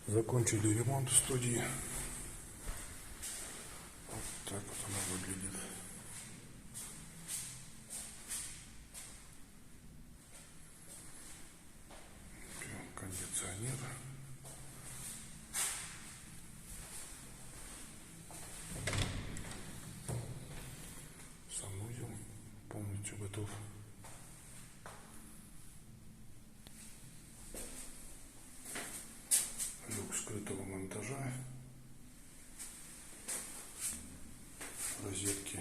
Закончили ремонт в студии. Вот так вот она выглядит. Кондиционер. Санузел полностью готов. Люк скрытого монтажа. Розетки